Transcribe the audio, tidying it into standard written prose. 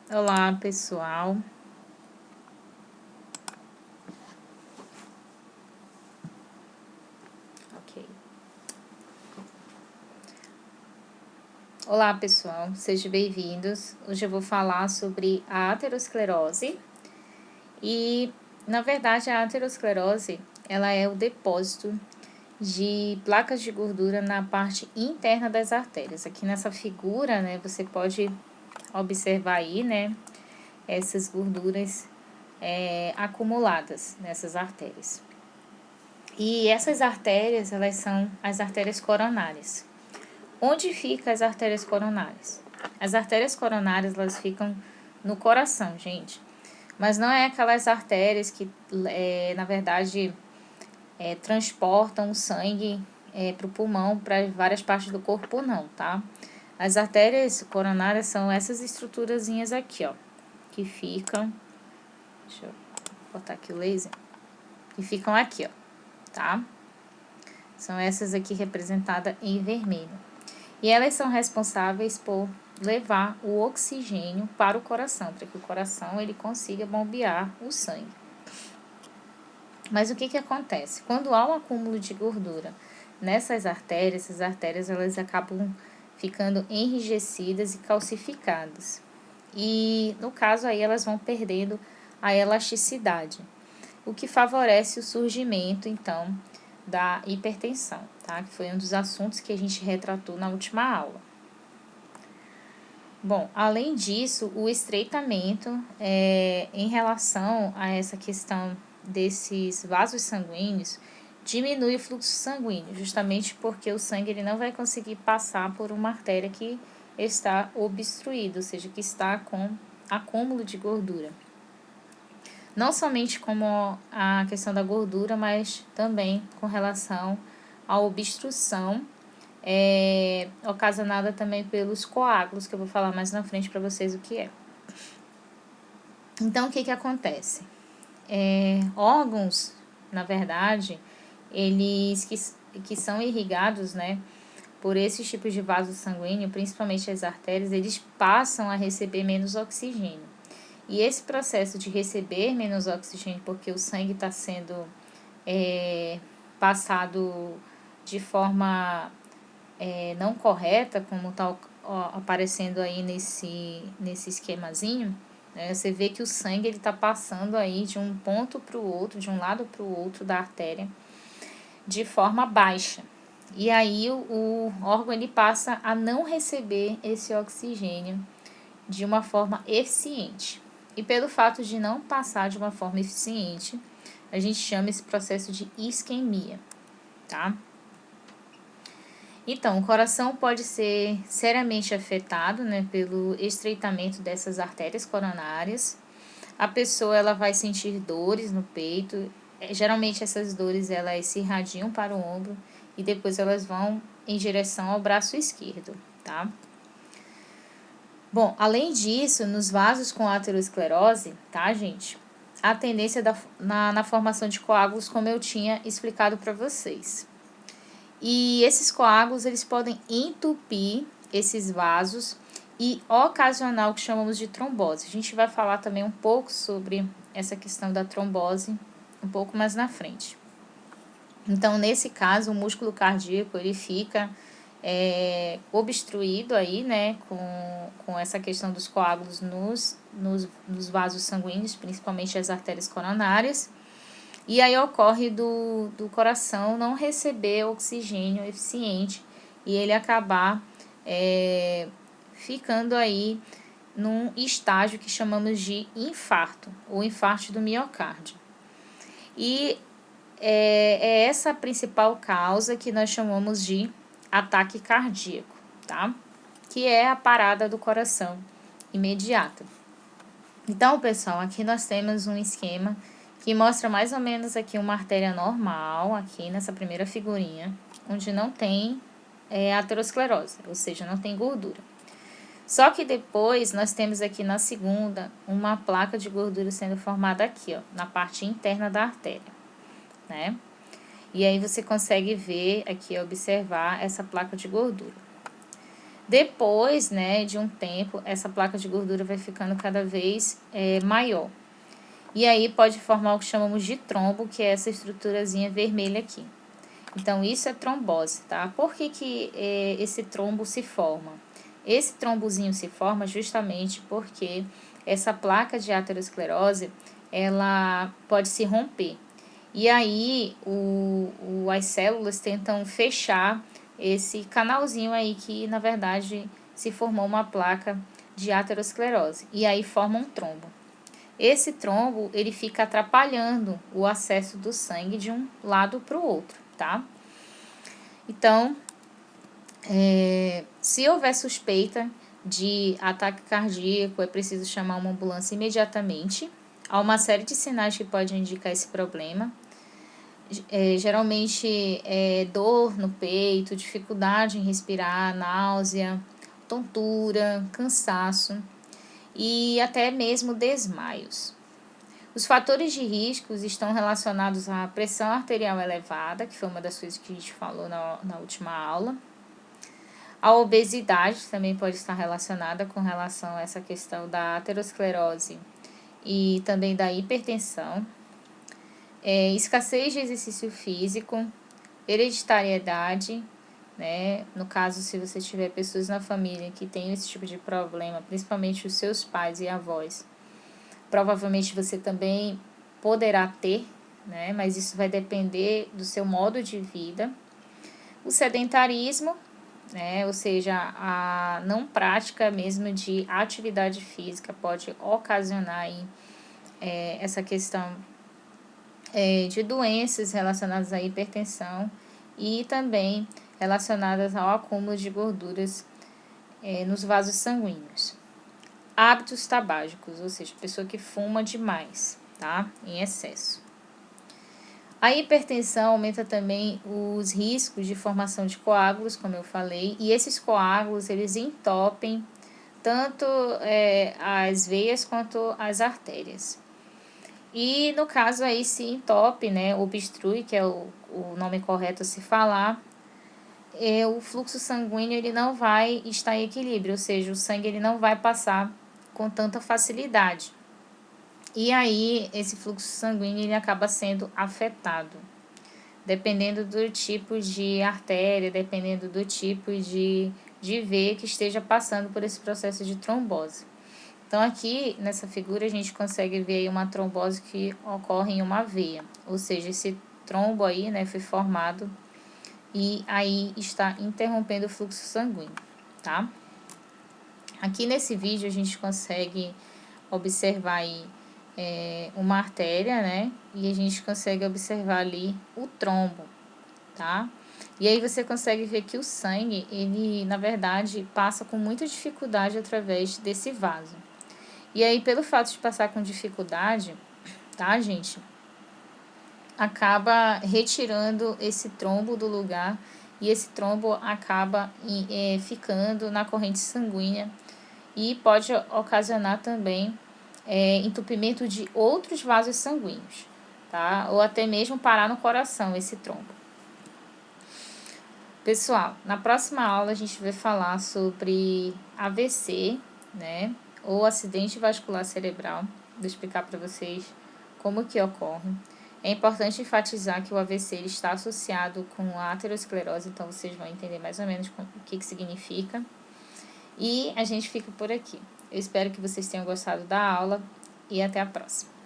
Olá, pessoal. Ok. Olá, pessoal. Sejam bem-vindos. Hoje eu vou falar sobre a aterosclerose. E, na verdade, a aterosclerose, ela é o depósito de placas de gordura na parte interna das artérias. Aqui nessa figura, né, você pode observar aí, né, essas gorduras acumuladas nessas artérias. E essas artérias, elas são as artérias coronárias. Onde ficam as artérias coronárias? As artérias coronárias, elas ficam no coração, gente. Mas não é aquelas artérias que, na verdade, transportam o sangue para o pulmão, para várias partes do corpo, não, tá? As artérias coronárias são essas estruturazinhas aqui, ó, que ficam... Deixa eu botar aqui o laser. Que ficam aqui, ó, tá? São essas aqui representadas em vermelho. E elas são responsáveis por levar o oxigênio para o coração, para que o coração ele consiga bombear o sangue. Mas o que acontece? Quando há um acúmulo de gordura nessas artérias, essas artérias elas acabam ficando enrijecidas e calcificadas. E no caso aí elas vão perdendo a elasticidade, o que favorece o surgimento então da hipertensão, tá? Que foi um dos assuntos que a gente retratou na última aula. Bom, além disso, o estreitamento em relação a essa questão desses vasos sanguíneos diminui o fluxo sanguíneo, justamente porque o sangue ele não vai conseguir passar por uma artéria que está obstruída, ou seja, que está com acúmulo de gordura. Não somente como a questão da gordura, mas também com relação à obstrução ocasionada também pelos coágulos, que eu vou falar mais na frente para vocês o que é. Então, o que acontece? Órgãos, na verdade, eles que são irrigados, né, por esses tipos de vaso sanguíneo, principalmente as artérias, eles passam a receber menos oxigênio. E esse processo de receber menos oxigênio, porque o sangue está sendo passado de forma não correta, como está aparecendo aí nesse esquemazinho, né? Você vê que o sangue está passando aí de um ponto para o outro, de um lado para o outro da artéria, de forma baixa. E aí o órgão ele passa a não receber esse oxigênio de uma forma eficiente. E pelo fato de não passar de uma forma eficiente, a gente chama esse processo de isquemia, tá? Então, o coração pode ser seriamente afetado, né, pelo estreitamento dessas artérias coronárias. A pessoa ela vai sentir dores no peito. Geralmente essas dores elas se irradiam para o ombro e depois elas vão em direção ao braço esquerdo, tá? Bom, além disso, nos vasos com aterosclerose, tá, gente? A tendência na formação de coágulos, como eu tinha explicado para vocês. E esses coágulos, eles podem entupir esses vasos e ocasionar o que chamamos de trombose. A gente vai falar também um pouco sobre essa questão da trombose um pouco mais na frente. Então, nesse caso, o músculo cardíaco, ele fica obstruído aí, né, com essa questão dos coágulos nos vasos sanguíneos, principalmente as artérias coronárias. E aí ocorre do coração não receber oxigênio eficiente e ele acabar ficando aí num estágio que chamamos de infarto, ou infarto do miocárdio. E é essa a principal causa que nós chamamos de ataque cardíaco, tá? Que é a parada do coração imediata. Então, pessoal, aqui nós temos um esquema que mostra mais ou menos aqui uma artéria normal, aqui nessa primeira figurinha, onde não tem aterosclerose, ou seja, não tem gordura. Só que depois nós temos aqui na segunda uma placa de gordura sendo formada aqui, ó, na parte interna da artéria, né? E aí você consegue ver aqui, observar essa placa de gordura. Depois, né, de um tempo, essa placa de gordura vai ficando cada vez maior. E aí pode formar o que chamamos de trombo, que é essa estruturazinha vermelha aqui. Então, isso é trombose, tá? Por que esse trombo se forma? Esse trombozinho se forma justamente porque essa placa de aterosclerose, ela pode se romper. E aí, as células tentam fechar esse canalzinho aí que, na verdade, se formou uma placa de aterosclerose. E aí forma um trombo. Esse trombo, ele fica atrapalhando o acesso do sangue de um lado para o outro, tá? Então, se houver suspeita de ataque cardíaco, é preciso chamar uma ambulância imediatamente. Há uma série de sinais que podem indicar esse problema. Geralmente dor no peito, dificuldade em respirar, náusea, tontura, cansaço e até mesmo desmaios. Os fatores de riscos estão relacionados à pressão arterial elevada, que foi uma das coisas que a gente falou na última aula. A obesidade também pode estar relacionada com relação a essa questão da aterosclerose e também da hipertensão. Escassez de exercício físico, hereditariedade, né? No caso, se você tiver pessoas na família que têm esse tipo de problema, principalmente os seus pais e avós, provavelmente você também poderá ter, né? Mas isso vai depender do seu modo de vida. O sedentarismo, né? Ou seja, a não prática mesmo de atividade física pode ocasionar aí, essa questão de doenças relacionadas à hipertensão e também relacionadas ao acúmulo de gorduras nos vasos sanguíneos. Hábitos tabágicos, ou seja, pessoa que fuma demais, tá? Em excesso. A hipertensão aumenta também os riscos de formação de coágulos, como eu falei, e esses coágulos, eles entopem tanto as veias quanto as artérias. E no caso aí se entope, né, obstrui, que é o nome correto a se falar, o fluxo sanguíneo ele não vai estar em equilíbrio, ou seja, o sangue ele não vai passar com tanta facilidade. E aí esse fluxo sanguíneo ele acaba sendo afetado, dependendo do tipo de artéria, dependendo do tipo de veia que esteja passando por esse processo de trombose. Então, aqui nessa figura a gente consegue ver aí uma trombose que ocorre em uma veia, ou seja, esse trombo aí, né, foi formado e aí está interrompendo o fluxo sanguíneo, tá? Aqui nesse vídeo a gente consegue observar aí uma artéria, né, e a gente consegue observar ali o trombo, tá? E aí você consegue ver que o sangue, ele na verdade passa com muita dificuldade através desse vaso. E aí, pelo fato de passar com dificuldade, tá, gente? Acaba retirando esse trombo do lugar e esse trombo acaba ficando na corrente sanguínea e pode ocasionar também entupimento de outros vasos sanguíneos, tá? Ou até mesmo parar no coração esse trombo. Pessoal, na próxima aula a gente vai falar sobre AVC, né? Ou acidente vascular cerebral. Vou explicar para vocês como que ocorre. É importante enfatizar que o AVC ele está associado com a aterosclerose, então vocês vão entender mais ou menos o que significa. E a gente fica por aqui. Eu espero que vocês tenham gostado da aula e até a próxima.